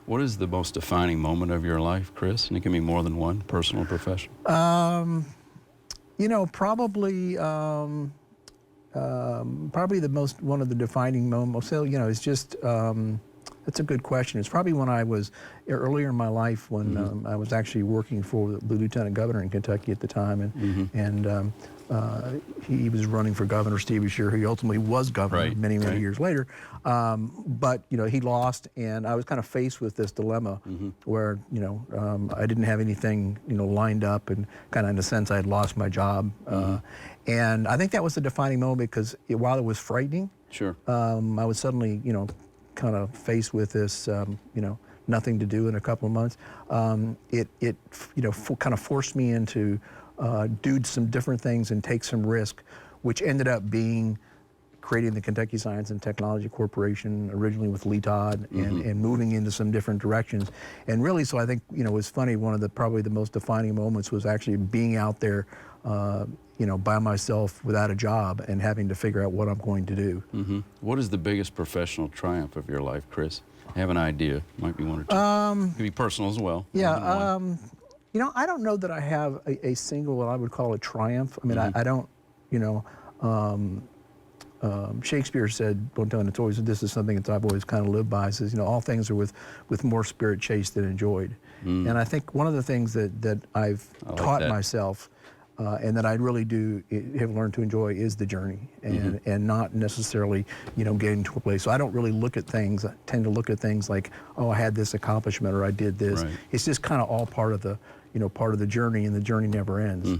What is the most defining moment of your life, Kris? And it can be more than one, personal or professional. You know, probably one of the defining moments. So, you know, it's just that's a good question. It's probably when I was earlier in my life when I was actually working for the lieutenant governor in Kentucky at the time, and he was running for governor, Steve Beshear, who ultimately was governor many years later. But, you know, he lost, and I was kind of faced with this dilemma where, you know, I didn't have anything, you know, lined up, and kind of in a sense I had lost my job. And I think that was the defining moment because while it was frightening, I was suddenly, you know, kind of faced with this, you know, nothing to do in a couple of months. It you know, kind of forced me into do some different things and take some risk, which ended up being creating the Kentucky Science and Technology Corporation, originally with Lee Todd, and moving into some different directions. And really, so I think, you know, it was funny, one of the probably the most defining moments was actually being out there, you know, by myself without a job and having to figure out what I'm going to do. What is the biggest professional triumph of your life, Kris? I have an idea. Might be one or two. It could be personal as well. Yeah. You know, I don't know that I have a single, what I would call a triumph. I mean, I don't, you know, Shakespeare said, "Don't tell it's always." This is something that I've always kind of lived by. He says, you know, all things are with more spirit chased than enjoyed. And I think one of the things that I've taught myself, and that I really do have learned to enjoy, is the journey, and not necessarily, you know, getting to a place. So I don't really look at things. I tend to look at things like, oh, I had this accomplishment, or I did this. It's just kind of all part of the, you know, part of the journey, and the journey never ends.